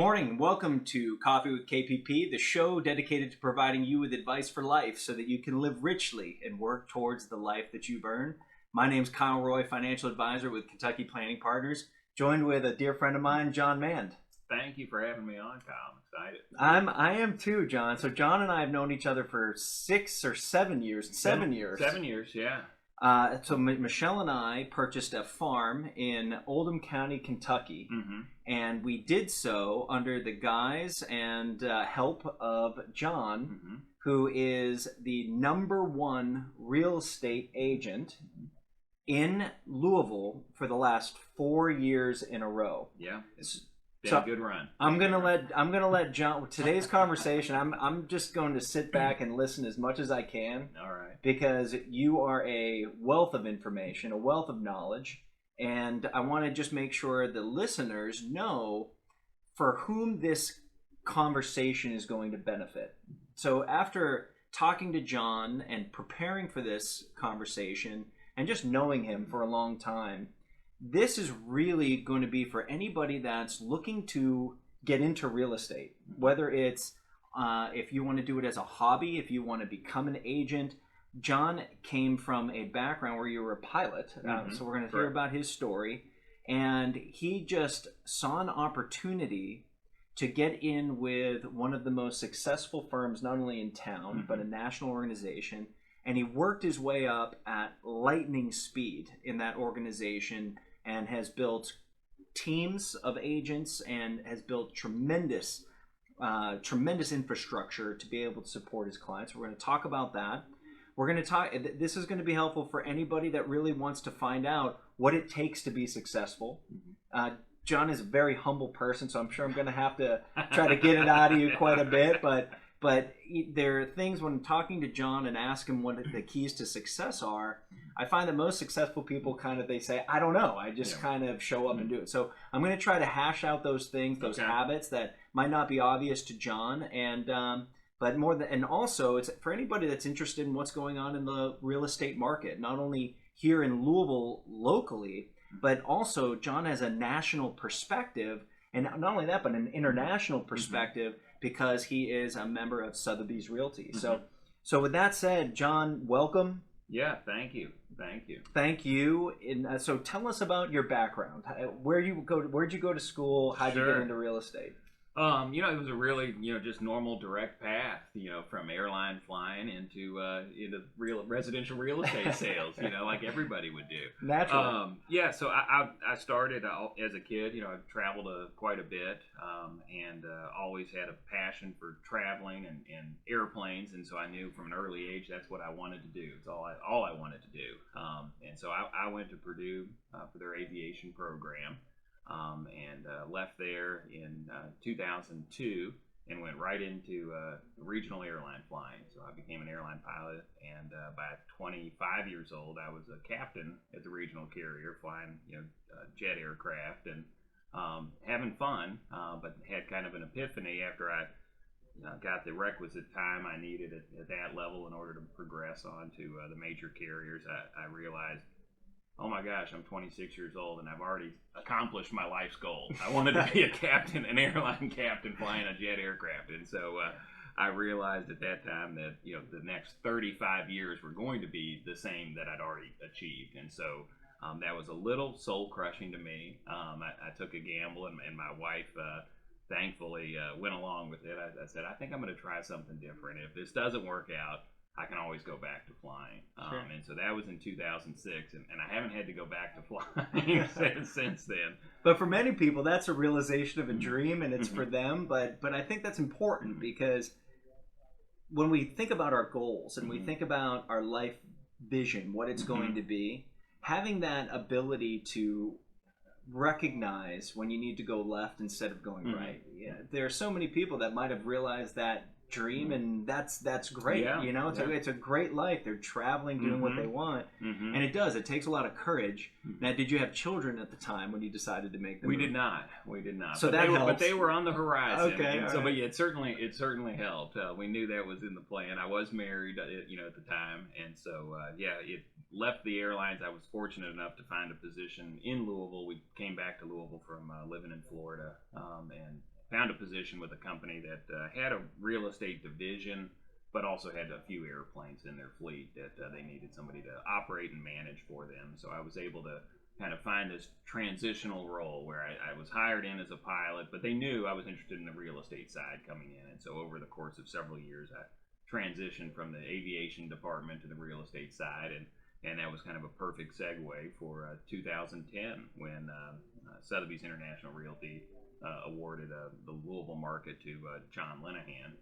morning. Welcome to Coffee with KPP, the show dedicated to providing you with advice for life so that you can live richly and work towards the life that you've earned. My name's Kyle Roy, financial advisor with Kentucky Planning Partners, joined with a dear friend of mine, Jon Mand. Thank you for having me on, Kyle. I'm excited. I am too, John. So John and I have known each other for 6 or 7 years. 7 years. 7 years, yeah. So Michelle and I purchased a farm in Oldham County, Kentucky, and we did so under the guise and help of John, who is the #1 real estate agent in Louisville for the last 4 years in a row. Yeah, it's been a good run. I'm gonna let John. Today's conversation, I'm just going to sit back and listen as much as I can. All right. Because you are a wealth of information, a wealth of knowledge, and I want to just make sure the listeners know for whom this conversation is going to benefit. So after talking to John and preparing for this conversation and just knowing him for a long time, this is really going to be for anybody that's looking to get into real estate, whether it's if you want to do it as a hobby, if you want to become an agent. John came from a background where you were a pilot, so we're going to hear about his story, and he just saw an opportunity to get in with one of the most successful firms, not only in town, but a national organization, and he worked his way up at lightning speed in that organization and has built teams of agents and has built tremendous infrastructure to be able to support his clients. We're going to talk about that. We're going to talk. This is going to be helpful for anybody that really wants to find out what it takes to be successful. John is a very humble person, so I'm sure I'm going to have to try to get it out of you quite a bit. But there are things when talking to John and ask him what the keys to success are. I find that most successful people they say, I don't know. I just kind of show up and do it. So I'm going to try to hash out those things, those habits that might not be obvious to John, but also it's for anybody that's interested in what's going on in the real estate market, not only here in Louisville locally, but also John has a national perspective, and not only that, but an international perspective because he is a member of Sothebys Realty. So with that said, John, welcome. Yeah, thank you. Thank you. And so tell us about your background. Where'd you go to school? How'd you get into real estate? It was a really, just normal direct path, from airline flying into real residential real estate sales, like everybody would do. Naturally. So I started as a kid, I traveled quite a bit, and always had a passion for traveling and airplanes. And so I knew from an early age, that's what I wanted to do. It's all I wanted to do. And so I went to Purdue for their aviation program. And left there in 2002 and went right into regional airline flying. So I became an airline pilot, and by 25 years old, I was a captain at the regional carrier flying, jet aircraft and having fun, but had kind of an epiphany after I got the requisite time I needed at that level in order to progress on to the major carriers. I realized, oh my gosh, I'm 26 years old and I've already accomplished my life's goal. I wanted to be a captain, an airline captain flying a jet aircraft. And so I realized at that time that, the next 35 years were going to be the same that I'd already achieved. And so that was a little soul crushing to me. I took a gamble, and my wife thankfully went along with it. I said, I think I'm going to try something different. If this doesn't work out, I can always go back to flying. And so that was in 2006, and I haven't had to go back to flying since then. But for many people, that's a realization of a dream, and it's for them. But I think that's important because when we think about our goals and we think about our life vision, what it's going to be, having that ability to recognize when you need to go left instead of going right. Yeah, there are so many people that might have realized that dream, and that's great. It's a great life. They're traveling, doing what they want, and it takes a lot of courage. Now, did you have children at the time when you decided to make them? We did not. So but they were on the horizon. Okay, but it certainly helped. We knew that was in the plan. I was married, at the time, and so it left the airlines. I was fortunate enough to find a position in Louisville. We came back to Louisville from living in Florida, and found a position with a company that had a real estate division, but also had a few airplanes in their fleet that they needed somebody to operate and manage for them. So I was able to kind of find this transitional role where I was hired in as a pilot, but they knew I was interested in the real estate side coming in. And so over the course of several years, I transitioned from the aviation department to the real estate side. And that was kind of a perfect segue for 2010 when Sothebys International Realty awarded the Louisville market to Jon Mand.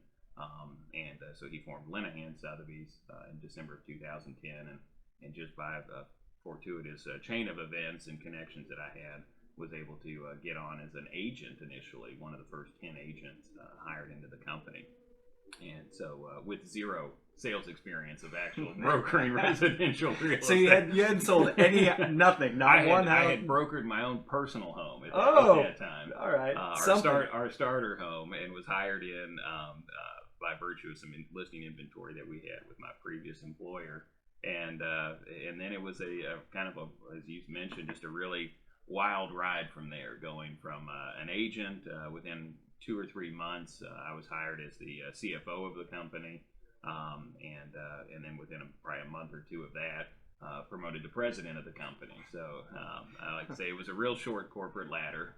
So he formed Linehan Sotheby's in December of 2010, and just by a fortuitous chain of events and connections that I had, was able to get on as an agent initially, one of the first 10 agents hired into the company. And so with zero sales experience of actual brokering residential real estate. So you hadn't sold nothing, not one house? I had brokered my own personal home at that time. All right. Our starter home, and was hired in by virtue of some listing inventory that we had with my previous employer. And then it was a kind of as you mentioned, just a really wild ride from there, going from an agent within 2 or 3 months. I was hired as the CFO of the company, and then within probably a month or two of that, promoted to president of the company. So I like to say it was a real short corporate ladder.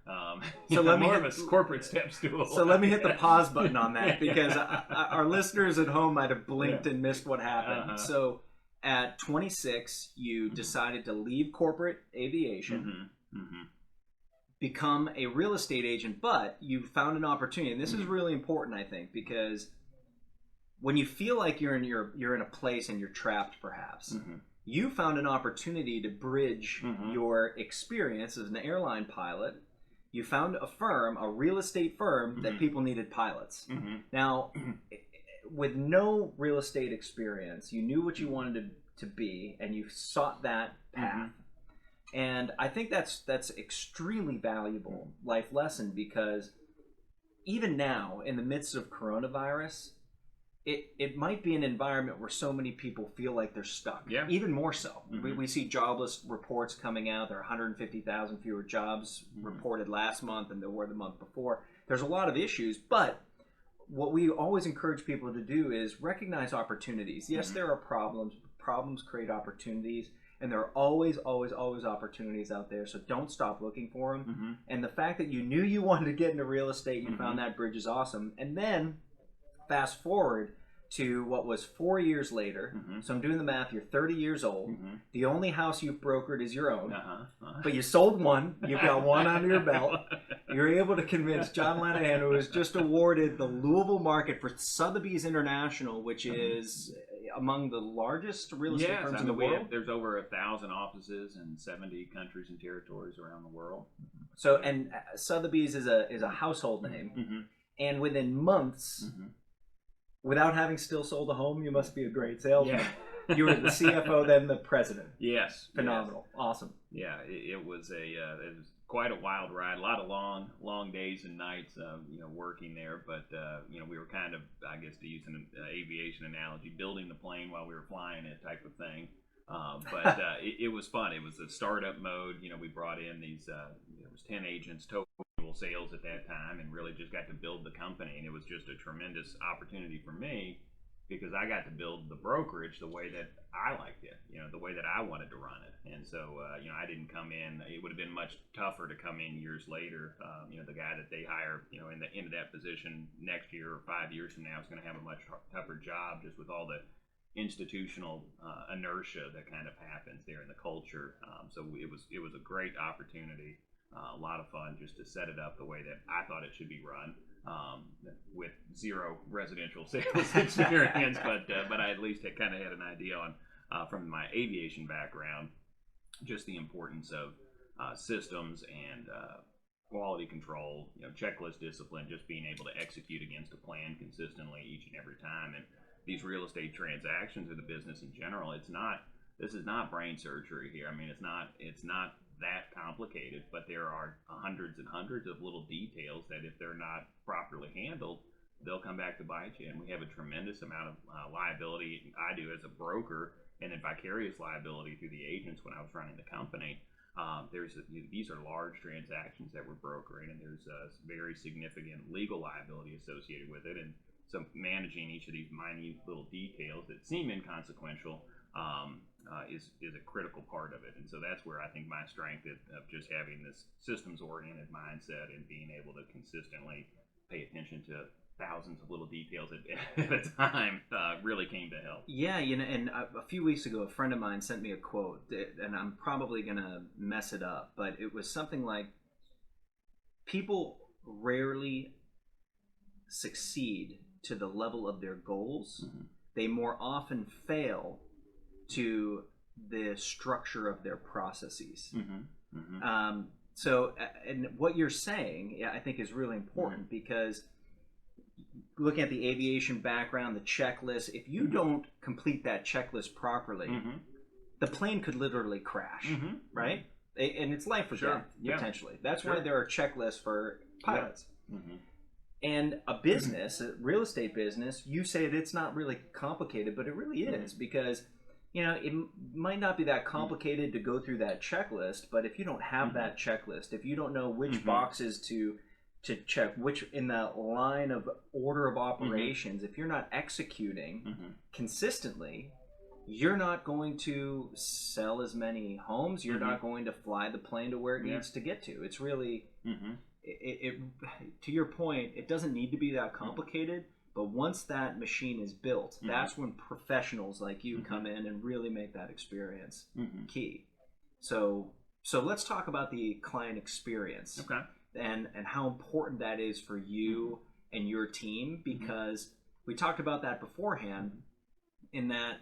So more of a corporate step stool. So let me hit the pause button on that, because our listeners at home might have blinked and missed what happened. So at 26, you decided to leave corporate aviation. Become a real estate agent, but you found an opportunity, and this is really important, I think, because when you feel like you're in a place and you're trapped, perhaps, you found an opportunity to bridge your experience as an airline pilot. You found a firm, a real estate firm, that people needed pilots. Now, with no real estate experience, you knew what you wanted to be, and you sought that path. And I think that's extremely valuable life lesson, because even now, in the midst of coronavirus, it might be an environment where so many people feel like they're stuck. Yeah. Even more so. We see jobless reports coming out. There are 150,000 fewer jobs reported last month than there were the month before. There's a lot of issues, but what we always encourage people to do is recognize opportunities. Yes, there are problems, but problems create opportunities. And there are always, always, always opportunities out there. So don't stop looking for them. And the fact that you knew you wanted to get into real estate, you found that bridge is awesome. And then fast forward to what was 4 years later. So I'm doing the math. You're 30 years old. The only house you've brokered is your own. But you sold one. You've got one under your belt. You're able to convince Jon Mand, who was just awarded the Louisville market for Sothebys International, which is among the largest real estate firms in the world. There's over 1,000 offices in 70 countries and territories around the world. So, and Sotheby's is a household name. And within months, without having still sold a home, you must be a great salesman. You were the CFO, then the president. Yes. Phenomenal. Yes. Awesome. Yeah, it was quite a wild ride. A lot of long days and nights, working there. But we were kind of, I guess, to use an aviation analogy, building the plane while we were flying it, type of thing. But it was fun. It was a startup mode. We brought in these. There was 10 agents total sales at that time, and really just got to build the company. And it was just a tremendous opportunity for me, because I got to build the brokerage the way that I liked it, the way that I wanted to run it. And so, I didn't come in. It would have been much tougher to come in years later. The guy that they hire, into that position next year or 5 years from now is going to have a much tougher job, just with all the institutional inertia that kind of happens there in the culture. So it was a great opportunity, a lot of fun, just to set it up the way that I thought it should be run. With zero residential sales experience, but I at least had an idea on from my aviation background, just the importance of systems and quality control, checklist discipline, just being able to execute against a plan consistently each and every time. And these real estate transactions, or the business in general, this is not brain surgery here. I mean, it's not that complicated, but there are hundreds and hundreds of little details that, if they're not properly handled, they'll come back to bite you. And we have a tremendous amount of liability. I do as a broker, and then vicarious liability through the agents when I was running the company, these are large transactions that we're brokering, and there's very significant legal liability associated with it, and so managing each of these minute little details that seem inconsequential is a critical part of it. And so that's where I think my strength of just having this systems-oriented mindset and being able to consistently pay attention to thousands of little details at a time really came to help. Yeah, and a few weeks ago, a friend of mine sent me a quote, and I'm probably going to mess it up, but it was something like, people rarely succeed to the level of their goals. Mm-hmm. They more often fail to the structure of their processes. Mm-hmm. Mm-hmm. So, and what you're saying, I think, is really important, mm-hmm. because looking at the aviation background, the checklist, if you mm-hmm. don't complete that checklist properly, mm-hmm. the plane could literally crash, mm-hmm. right? And it's life or death, potentially. That's why there are checklists for pilots. Yeah. Mm-hmm. And a business, a real estate business, you say that it's not really complicated, but it really is, mm-hmm. because it might not be that complicated to go through that checklist, but if you don't have mm-hmm. that checklist, if you don't know which mm-hmm. boxes to check, which in the line of order of operations, mm-hmm. if you're not executing mm-hmm. consistently, you're not going to sell as many homes, you're mm-hmm. not going to fly the plane to where it needs to get to. It's really, mm-hmm. it to your point, it doesn't need to be that complicated. Mm-hmm. But once that machine is built, mm-hmm. that's when professionals like you mm-hmm. come in and really make that experience mm-hmm. key. So let's talk about the client experience, okay, and how important that is for you mm-hmm. and your team, because mm-hmm. we talked about that beforehand, in that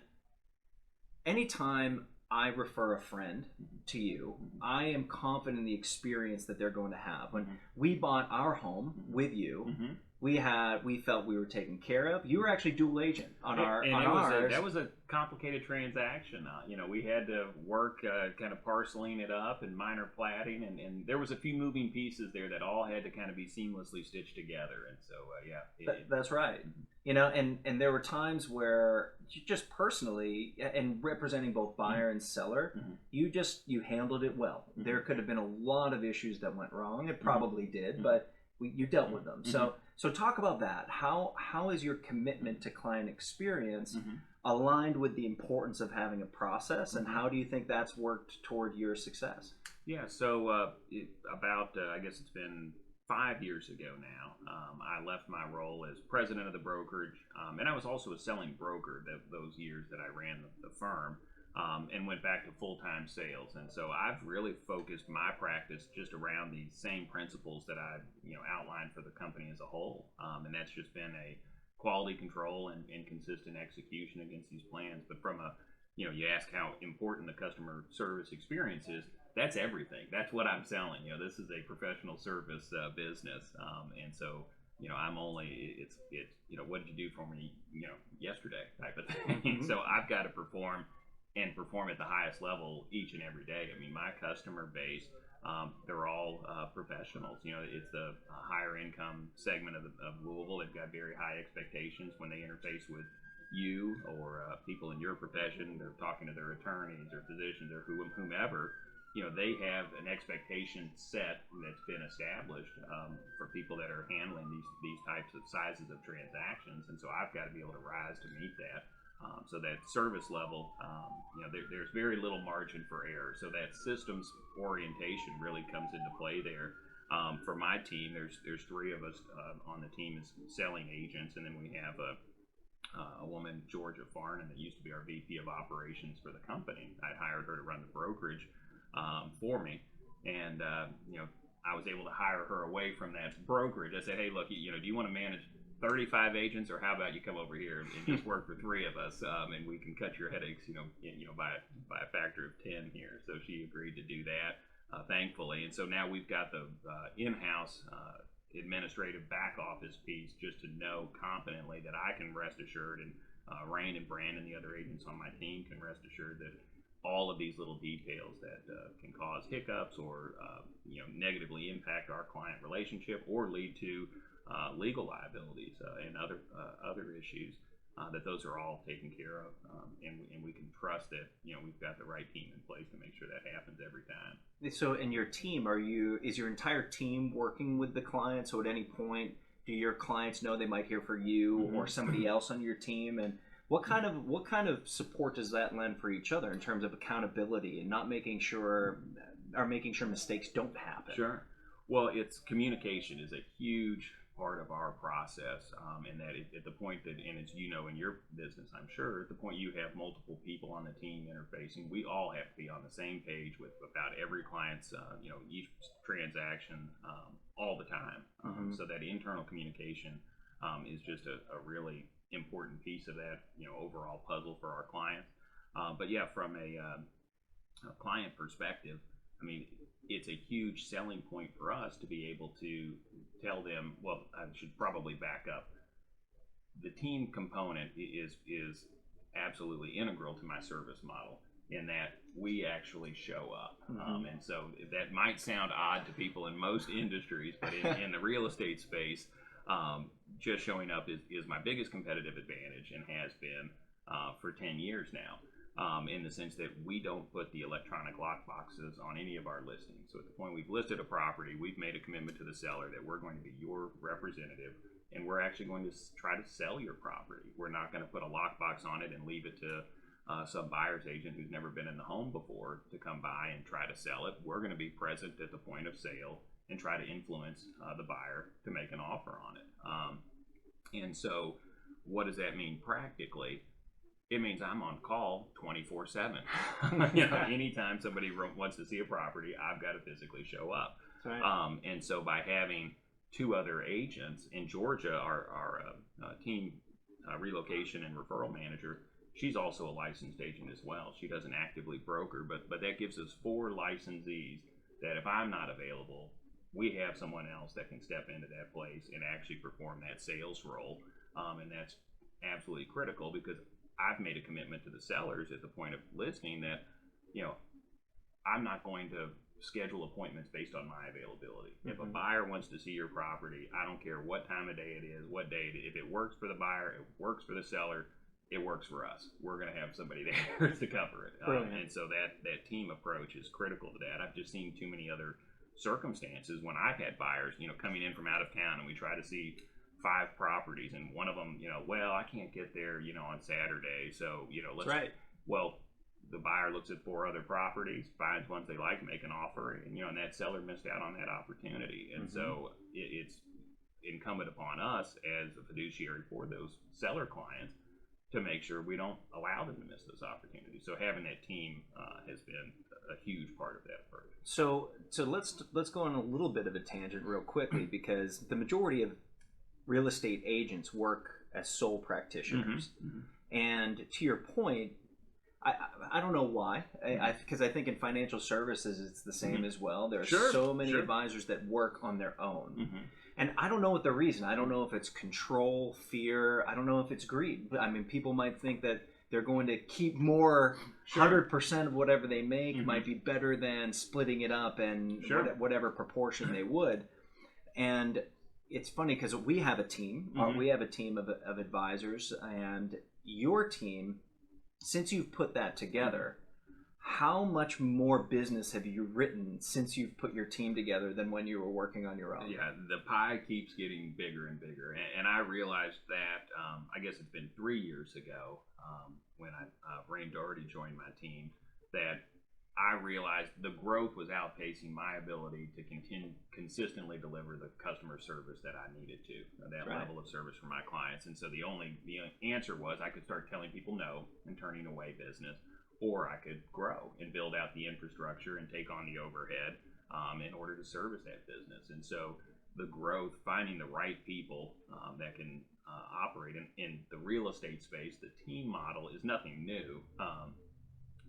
anytime I refer a friend mm-hmm. to you, mm-hmm. I am confident in the experience that they're going to have. When mm-hmm. we bought our home mm-hmm. with you, mm-hmm. we felt we were taken care of. You were actually dual agent on ours. That was a complicated transaction. We had to work kind of parceling it up and minor platting, and there was a few moving pieces there that all had to kind of be seamlessly stitched together. And so, that's right. And there were times where you just personally, and representing both buyer and seller, mm-hmm. you handled it well. Mm-hmm. There could have been a lot of issues that went wrong. It probably mm-hmm. did, mm-hmm. but you dealt with them. Mm-hmm. So talk about that. How is your commitment to client experience mm-hmm. aligned with the importance of having a process, and how do you think that's worked toward your success? Yeah, so I guess it's been 5 years ago now, I left my role as president of the brokerage, and I was also a selling broker those years that I ran the firm. And went back to full-time sales. And so I've really focused my practice just around these same principles that I outlined for the company as a whole. And that's just been a quality control and consistent execution against these plans. But from you ask how important the customer service experience is, that's everything. That's what I'm selling. This is a professional service business. And so, I'm only, it's what did you do for me, yesterday type of thing. Mm-hmm. So I've got to perform at the highest level each and every day. I mean, my customer base, they're all professionals. It's a higher income segment of Louisville. They've got very high expectations when they interface with you or people in your profession. They're talking to their attorneys or physicians or whomever. They have an expectation set that's been established for people that are handling these types of sizes of transactions. And so I've got to be able to rise to meet that. So that service level, there's very little margin for error. So that systems orientation really comes into play there. For my team, there's three of us on the team as selling agents, and then we have a woman, Georgia Farnan, that used to be our VP of operations for the company. I'd hired her to run the brokerage for me, and I was able to hire her away from that brokerage. I said, hey, look, do you want to manage 35 agents, or how about you come over here and just work for three of us, and we can cut your headaches, by a factor of 10 here. So she agreed to do that, thankfully. And so now we've got the in-house administrative back office piece, just to know confidently that I can rest assured, and Rain and Brandon, the other agents on my team, can rest assured that all of these little details that can cause hiccups or negatively impact our client relationship or lead to legal liabilities and other issues that those are all taken care of, and we can trust that we've got the right team in place to make sure that happens every time. So, in your team, is your entire team working with the client? So, at any point, do your clients know they might hear from you or somebody else on your team? And what kind of support does that lend for each other in terms of accountability and making sure mistakes don't happen? Sure. Well, it's communication is a huge part of our process, and that at the point that, and as you know in your business, I'm sure, at the point you have multiple people on the team interfacing, we all have to be on the same page with about every client's, each transaction all the time. So that internal communication is just a really important piece of that, overall puzzle for our clients. But yeah, from a client perspective, I mean, it's a huge selling point for us to be able to tell them, well, I should probably back up. The team component is absolutely integral to my service model in that we actually show up. And so that might sound odd to people in most industries, but in the real estate space, just showing up is my biggest competitive advantage and has been for 10 years now. In the sense that we don't put the electronic lock boxes on any of our listings. So at the point we've listed a property, we've made a commitment to the seller that we're going to be your representative, and we're actually going to try to sell your property. We're not going to put a lockbox on it and leave it to some buyer's agent who's never been in the home before to come by and try to sell it. We're going to be present at the point of sale and try to influence the buyer to make an offer on it. And so what does that mean practically? It means I'm on call 24/7. Anytime somebody wants to see a property, I've got to physically show up. Right. And so by having two other agents in Georgia, our team relocation and referral manager, she's also a licensed agent as well. She doesn't actively broker, but that gives us 4 licensees that if I'm not available, we have someone else that can step into that place and actually perform that sales role. And that's absolutely critical because I've made a commitment to the sellers at the point of listing that, I'm not going to schedule appointments based on my availability. If a buyer wants to see your property, I don't care what time of day it is, what day it is. If it works for the buyer, it works for the seller, it works for us. We're going to have somebody there to cover it. And so that team approach is critical to that. I've just seen too many other circumstances when I've had buyers, coming in from out of town, and we try to see 5 properties, and one of them, well, I can't get there, on Saturday, so let's. Right. Well, the buyer looks at 4 other properties, finds ones they like, make an offer, and and that seller missed out on that opportunity, and so it's incumbent upon us as a fiduciary for those seller clients to make sure we don't allow them to miss those opportunities. So having that team has been a huge part of that approach. So let's go on a little bit of a tangent real quickly because the majority of real estate agents work as sole practitioners. And to your point, I don't know why, because I think in financial services it's the same as well. There are so many advisors that work on their own. And I don't know what the reason. I don't know if it's control, fear. I don't know if it's greed. I mean, people might think that they're going to keep more, 100% of whatever they make might be better than splitting it up and whatever proportion they would. And it's funny because we have a team. We have a team of advisors, and your team, since you've put that together, how much more business have you written since you've put your team together than when you were working on your own? Yeah, the pie keeps getting bigger and bigger. And I realized that, I guess it's been 3 years ago when Rain Doherty joined my team, that I realized the growth was outpacing my ability to consistently deliver the customer service that I needed to, that level of service for my clients. And so the answer was I could start telling people no and turning away business, or I could grow and build out the infrastructure and take on the overhead in order to service that business. And so the growth, finding the right people that can operate in the real estate space, the team model is nothing new,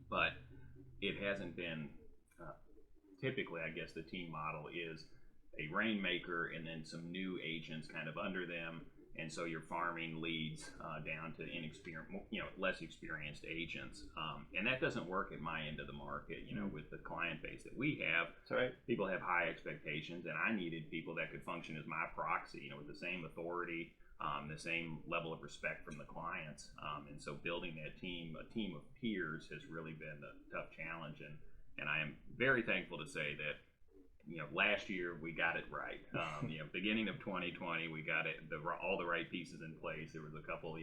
but it hasn't been, typically I guess the team model is a rainmaker and then some new agents kind of under them, and so you're farming leads down to less experienced agents, and that doesn't work at my end of the market. With the client base that we have, that's right. People have high expectations, and I needed people that could function as my proxy, with the same authority, the same level of respect from the clients, and so building that team, a team of peers, has really been a tough challenge, and I am very thankful to say that. Last year we got it right. Beginning of 2020, we got all the right pieces in place. There was a couple,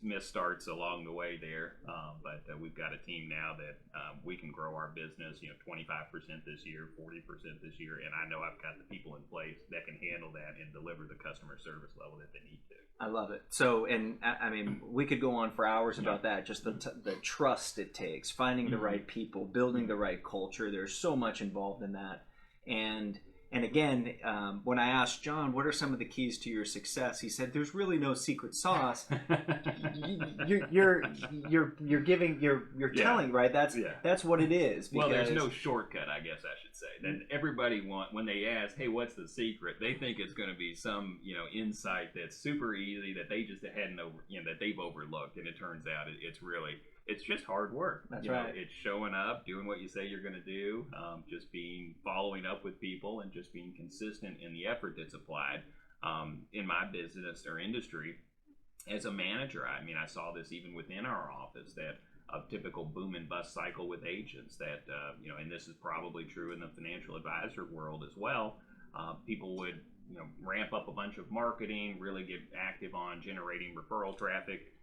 misstarts along the way there, but we've got a team now that we can grow our business, 25% this year, 40% this year, and I know I've got the people in place that can handle that and deliver the customer service level that they need to. I love it. So, and I mean, we could go on for hours about that. Just the trust it takes, finding the right people, building the right culture. There's so much involved in that. And again, when I asked Jon, what are some of the keys to your success? He said, "There's really no secret sauce. You're telling, right? That's what it is." Well, there's no shortcut, I guess I should say. That everybody when they ask, "Hey, what's the secret?" They think it's going to be some insight that's super easy that they just hadn't that they've overlooked, and it turns out it's just hard work. That's right. It's showing up, doing what you say you're going to do, just following up with people, and just being consistent in the effort that's applied. In my business or industry, as a manager, I saw this even within our office, that a typical boom and bust cycle with agents that, and this is probably true in the financial advisor world as well. People would, ramp up a bunch of marketing, really get active on generating referral traffic.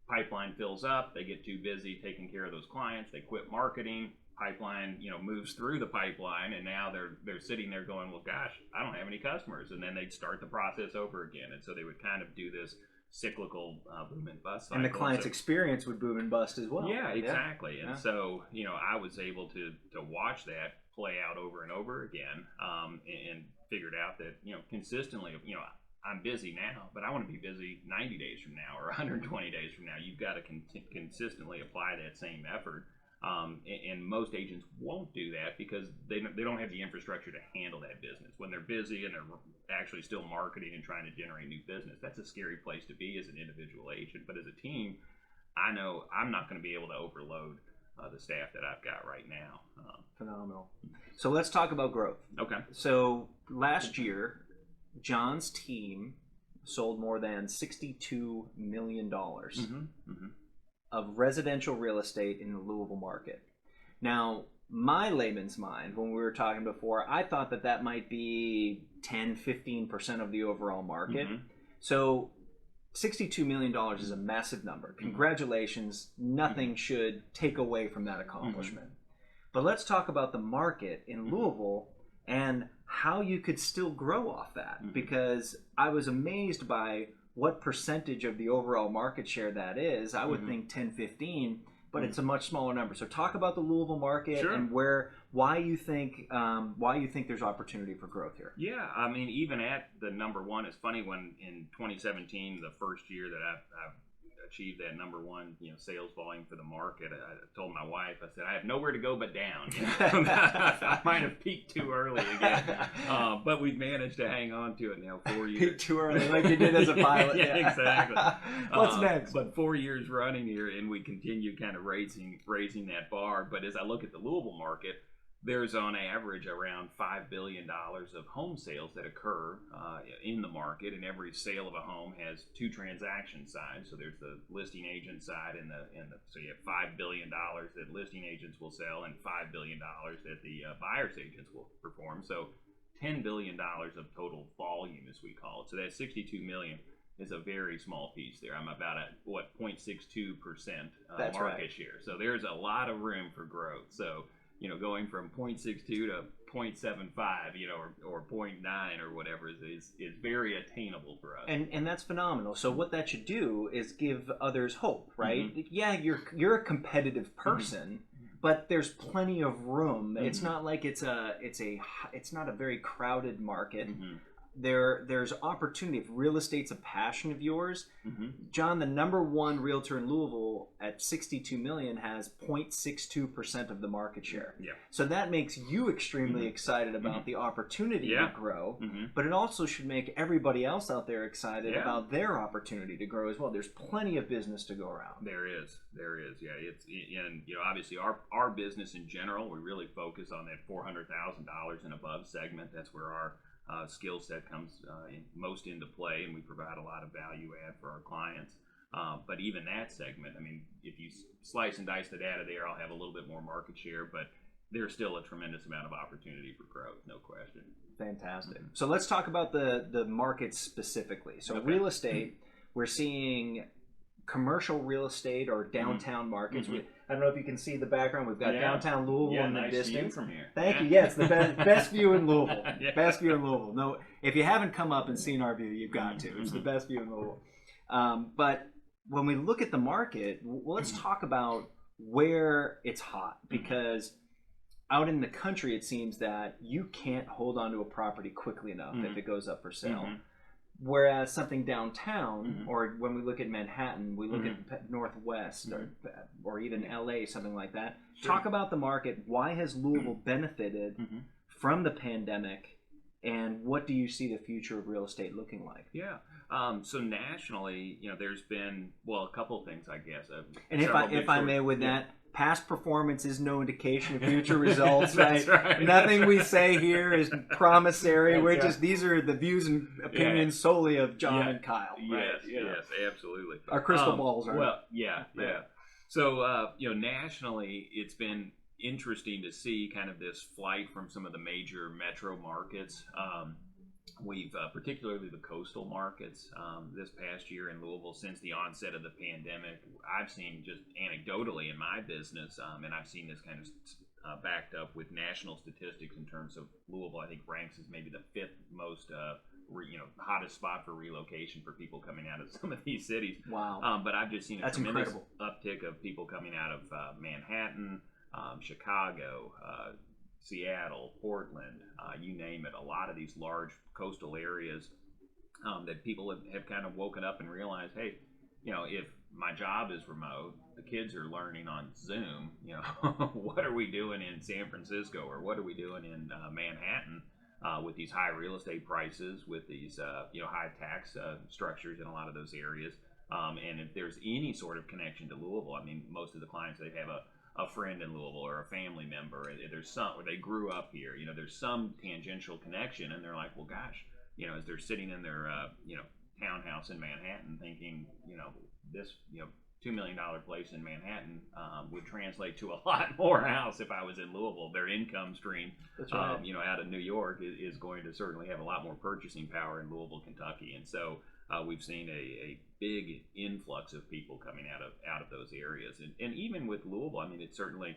Pipeline fills up, they get too busy taking care of those clients, they quit marketing, pipeline moves through the pipeline, and now they're sitting there going, well, gosh, I don't have any customers, and then they'd start the process over again, and so they would kind of do this cyclical boom and bust cycle. And the client's experience would boom and bust as well. Yeah, exactly. And so I was able to watch that play out over and over again, and figured out that consistently, I'm busy now, but I want to be busy 90 days from now or 120 days from now. You've got to consistently apply that same effort. And most agents won't do that because they don't have the infrastructure to handle that business. When they're busy and they're actually still marketing and trying to generate new business, that's a scary place to be as an individual agent. But as a team, I know I'm not going to be able to overload the staff that I've got right now. Phenomenal. So let's talk about growth. Okay. So last year, Jon's team sold more than $62 million of residential real estate in the Louisville market. Now, my layman's mind, when we were talking before, I thought that might be 10-15% of the overall market. So $62 million is a massive number. Congratulations. Nothing should take away from that accomplishment. But let's talk about the market in Louisville and how you could still grow off that, because I was amazed by what percentage of the overall market share that is. I would think 10-15, but it's a much smaller number. So talk about the Louisville market and why you think there's opportunity for growth here. Yeah, even at the number one, it's funny when in 2017, the first year that I've achieved that number one, sales volume for the market, I told my wife, I said, I have nowhere to go but down. I might have peaked too early again, but we've managed to hang on to it now 4 years. Peaked too early, like you did as a pilot. Yeah, exactly. What's next? But 4 years running here, and we continue kind of raising that bar. But as I look at the Louisville market, there's on average around $5 billion of home sales that occur in the market, and every sale of a home has two transaction sides. So there's the listing agent side, and so you have $5 billion that listing agents will sell, and $5 billion that the buyer's agents will perform. So $10 billion of total volume, as we call it. So that $62 million is a very small piece there. I'm about at 0.62% market share. So there's a lot of room for growth. So going from 0.62 to 0.75, or 0.9 or whatever is very attainable for us. And that's phenomenal. So what that should do is give others hope, right? Yeah, you're a competitive person, but there's plenty of room. It's not like it's not a very crowded market. there's opportunity. If real estate's a passion of yours, John, the number one realtor in Louisville at 62 million has 0.62% of the market share. Yeah. So that makes you extremely excited about the opportunity to grow, but it also should make everybody else out there excited about their opportunity to grow as well. There's plenty of business to go around. There is. Yeah. And obviously our business in general, we really focus on that $400,000 and above segment. That's where our skill set comes most into play, and we provide a lot of value add for our clients. But even that segment, I mean, if you slice and dice the data there, I'll have a little bit more market share, but there's still a tremendous amount of opportunity for growth, no question. Fantastic. So let's talk about the market specifically. So real estate, we're seeing commercial real estate or downtown markets. I don't know if you can see the background. We've got downtown Louisville in the distance. From here. Thank you. Yeah, it's the best view in Louisville. Best view in Louisville. No, if you haven't come up and seen our view, you've got to. It's the best view in Louisville. But when we look at the market, let's talk about where it's hot, because out in the country, it seems that you can't hold on to a property quickly enough if it goes up for sale. Whereas something downtown, or when we look at Manhattan, we look at Northwest or even LA, something like that. Sure. Talk about the market. Why has Louisville benefited from the pandemic, and what do you see the future of real estate looking like? Yeah. So nationally, there's been, a couple of things, I guess. And if I may, with that, past performance is no indication of future results. That's right. Nothing we say here is promissory. These are the views and opinions solely of John and Kyle. Right? Yes, absolutely. Our crystal balls are. Well, yeah. So nationally, it's been interesting to see kind of this flight from some of the major metro markets. We've particularly the coastal markets this past year in Louisville, since the onset of the pandemic, I've seen, just anecdotally in my business, and I've seen this kind of backed up with national statistics in terms of Louisville. I think ranks as maybe the fifth most hottest spot for relocation for people coming out of some of these cities. Wow. But I've just seen a tremendous uptick of people coming out of Manhattan, Chicago, Seattle, Portland, you name it. A lot of these large coastal areas that people have kind of woken up and realized, hey, if my job is remote, the kids are learning on Zoom, what are we doing in San Francisco, or what are we doing in Manhattan with these high real estate prices, with these high tax structures in a lot of those areas. And if there's any sort of connection to Louisville, I mean, most of the clients, they have a friend in Louisville or a family member, and there's some, or they grew up here, there's some tangential connection, and they're like, well, gosh, as they're sitting in their, townhouse in Manhattan thinking, this, $2 million place in Manhattan would translate to a lot more house if I was in Louisville. Their income stream, out of New York is going to certainly have a lot more purchasing power in Louisville, Kentucky. And so we've seen a big influx of people coming out of those areas. And even with Louisville, I mean, it's certainly,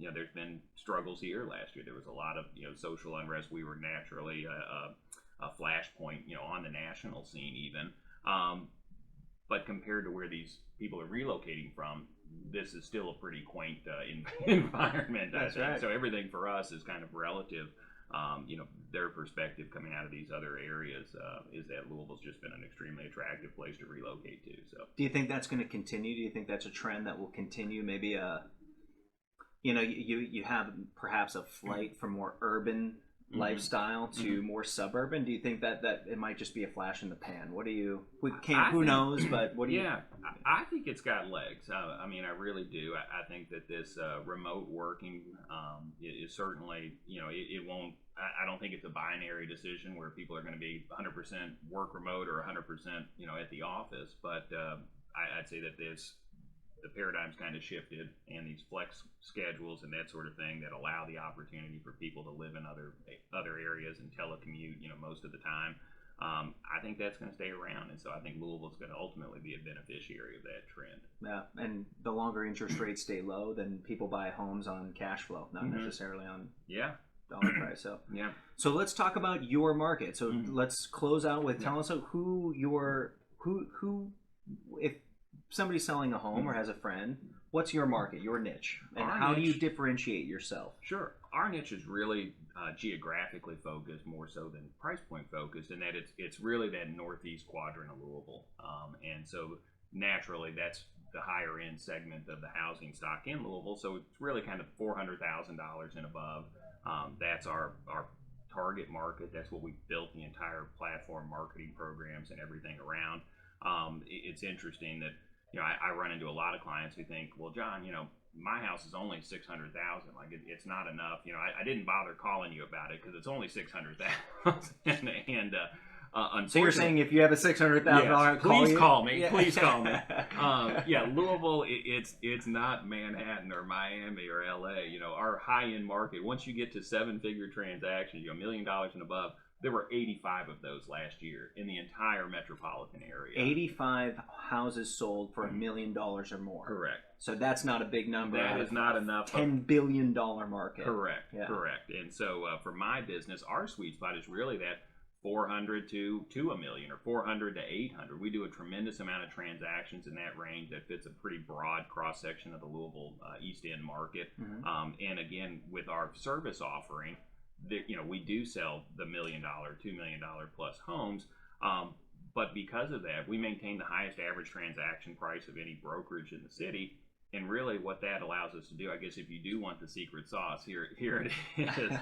there's been struggles here last year. There was a lot of, social unrest. We were naturally a flashpoint, on the national scene even. But compared to where these people are relocating from, this is still a pretty quaint environment. That's right. So everything for us is kind of relative. Their perspective coming out of these other areas is that Louisville's just been an extremely attractive place to relocate to. So, do you think that's going to continue? Do you think that's a trend that will continue? Maybe you have perhaps a flight from more urban lifestyle to more suburban. Do you think that it might just be a flash in the pan? What do you? Who knows? But what do you? Yeah, I think it's got legs. I mean, I really do. I think that this remote working is certainly, it won't. I don't think it's a binary decision where people are going to be 100% work remote or 100% at the office. But I'd say that the paradigm's kind of shifted, and these flex schedules and that sort of thing that allow the opportunity for people to live in other areas and telecommute, most of the time. I think that's going to stay around, and so I think Louisville's going to ultimately be a beneficiary of that trend. Yeah, and the longer interest rates stay low, then people buy homes on cash flow, not necessarily on dollar price. So so let's talk about your market. So let's close out with tell us who if somebody's selling a home or has a friend, what's your market, your niche, and how do you differentiate yourself? Sure. Our niche is really geographically focused more so than price point focused, in that it's really that northeast quadrant of Louisville, and so naturally that's the higher end segment of the housing stock in Louisville. So it's really kind of $400,000 and above. That's our target market. That's what we built the entire platform, marketing programs, and everything around. It's interesting that I run into a lot of clients who think, well, John, my house is only 600,000. Like it's not enough. I didn't bother calling you about it because it's only 600,000. and so you're saying if you have a $600,000, yes, please call me. Yeah. Please call me. Louisville, it's not Manhattan or Miami or LA. Our high end market. Once you get to 7-figure transactions, $1 million and above. There were 85 of those last year in the entire metropolitan area. 85 houses sold for $1 million or more. Correct. So that's not a big number. That is not enough. $10 billion market. Correct. Yeah. Correct. And so for my business, our sweet spot is really that 400 to $1 million or 400 to 800. We do a tremendous amount of transactions in that range that fits a pretty broad cross section of the Louisville East End market. Mm-hmm. And again, with our service offering, we do sell the $1 million, $2 million plus homes, but because of that, we maintain the highest average transaction price of any brokerage in the city. And really, what that allows us to do, I guess, if you do want the secret sauce, here it is.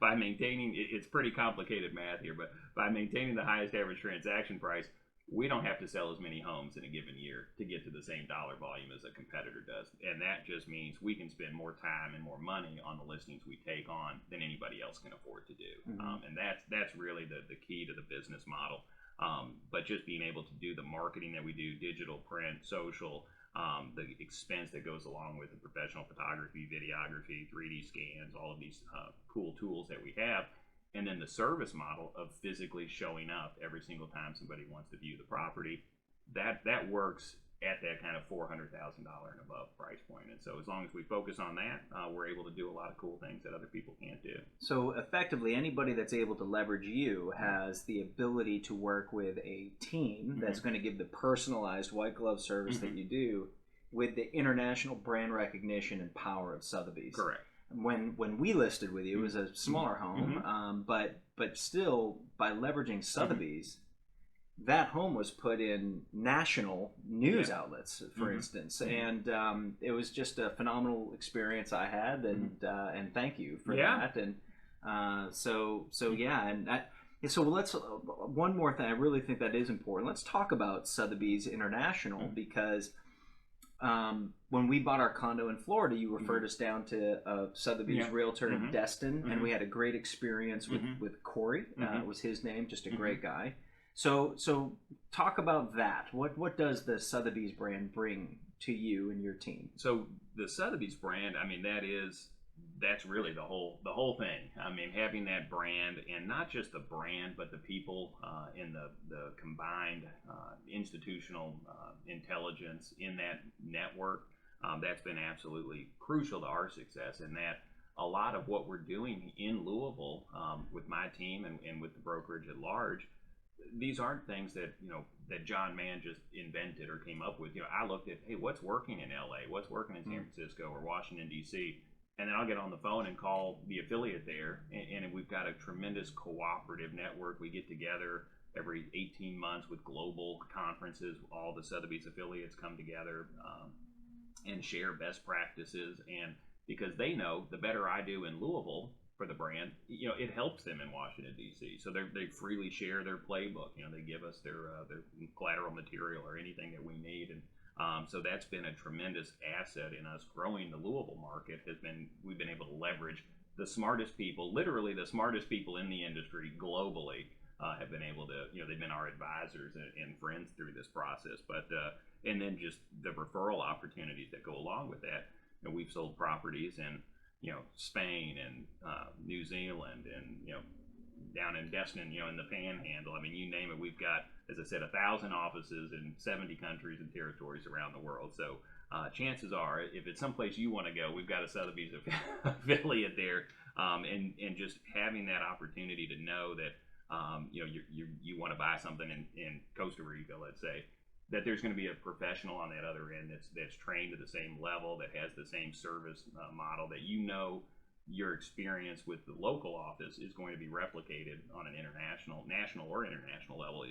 By maintaining, it's pretty complicated math here, but by maintaining the highest average transaction price, we don't have to sell as many homes in a given year to get to the same dollar volume as a competitor does. And that just means we can spend more time and more money on the listings we take on than anybody else can afford to do. Mm-hmm. And that's really the key to the business model. But just being able to do the marketing that we do, digital, print, social, the expense that goes along with the professional photography, videography, 3D scans, all of these cool tools that we have. And then the service model of physically showing up every single time somebody wants to view the property, that works at that kind of $400,000 and above price point. And so as long as we focus on that, we're able to do a lot of cool things that other people can't do. So effectively, anybody that's able to leverage you has the ability to work with a team that's going to give the personalized white glove service that you do with the international brand recognition and power of Sothebys. Correct. When we listed with you, it was a smaller home, but still, by leveraging Sothebys, that home was put in national news outlets, for instance, and it was just a phenomenal experience I had, and thank you for that. And so let's one more thing. I really think that is important. Let's talk about Sothebys International because. When we bought our condo in Florida, you referred us down to a Sothebys realtor in Destin, and we had a great experience with Corey. It was his name, just a great guy. So talk about that. What does the Sothebys brand bring to you and your team? So the Sothebys brand, I mean, that's really the whole thing. I mean, having that brand, and not just the brand, but the people in the combined institutional intelligence in that network, that's been absolutely crucial to our success. And that a lot of what we're doing in Louisville with my team and with the brokerage at large, these aren't things that that Jon Mand just invented or came up with. I looked at, hey, what's working in LA, what's working in San Francisco or Washington D.C., and then I'll get on the phone and call the affiliate there, and we've got a tremendous cooperative network. We get together every 18 months with global conferences. All the Sotheby's affiliates come together and share best practices, and because they know the better I do in Louisville for the brand, it helps them in Washington D.C. So they freely share their playbook. They give us their collateral material or anything that we need, and so that's been a tremendous asset in us growing the Louisville market. We've been able to leverage the smartest people, literally the smartest people in the industry globally, have been able to, they've been our advisors and friends through this process. But and then just the referral opportunities that go along with that. We've sold properties in Spain and New Zealand and down in Destin, in the Panhandle. I mean, you name it. We've got, as I said, 1,000 offices in 70 countries and territories around the world. So chances are, if it's someplace you want to go, we've got a Sotheby's affiliate there. And just having that opportunity to know that you want to buy something in Costa Rica, let's say, that there's going to be a professional on that other end that's trained to the same level, that has the same service model, that your experience with the local office is going to be replicated on an national or international level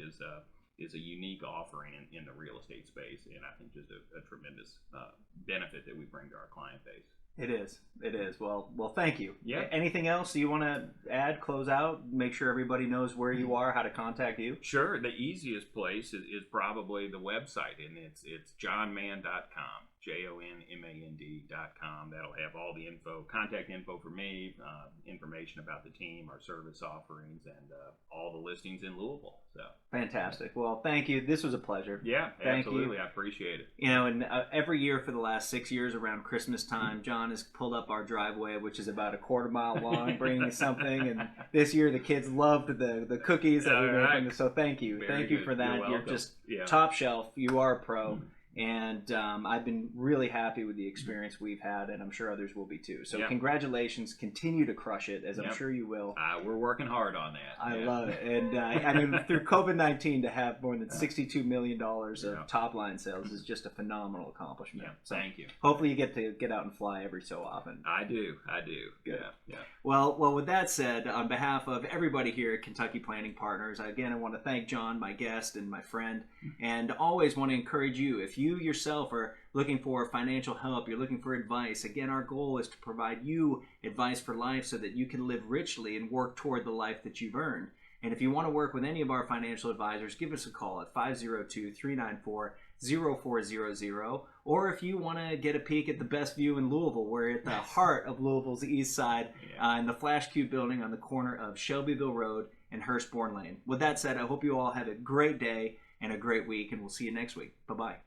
is a unique offering in the real estate space, and I think just a tremendous benefit that we bring to our client base. It is. It is. Well, thank you. Yeah. Anything else you want to add, close out, make sure everybody knows where you are, how to contact you? Sure. The easiest place is probably the website, and it's jonmand.com, JONMAND.com. That'll have all the info, contact info for me, information about the team, our service offerings, and all the listings in Louisville. So fantastic. Well, thank you. This was a pleasure. Yeah, thank absolutely. You. I appreciate it. You know, and every year for the last 6 years around Christmas time, John has pulled up our driveway, which is about a quarter mile long, bringing something. And this year the kids loved the cookies that we made from this. So thank you. Thank you for that. You're just top shelf. You are a pro. And I've been really happy with the experience we've had, and I'm sure others will be too. So congratulations. Continue to crush it, as I'm sure you will. We're working hard on that. I love it. And I mean, through COVID-19, to have more than $62 million of top-line sales is just a phenomenal accomplishment. So thank you. Hopefully you get to get out and fly every so often. I do. Good. Yeah. Well, with that said, on behalf of everybody here at Kentucky Planning Partners, again, I want to thank John, my guest and my friend, and always want to encourage you, if you yourself are looking for financial help, you're looking for advice, again, our goal is to provide you advice for life so that you can live richly and work toward the life that you've earned. And if you want to work with any of our financial advisors, give us a call at 502-394-0400. Or if you want to get a peek at the best view in Louisville, we're at the heart of Louisville's east side in the Flash Cube building on the corner of Shelbyville Road and Hurstbourne Lane. With that said, I hope you all have a great day and a great week, and we'll see you next week. Bye-bye.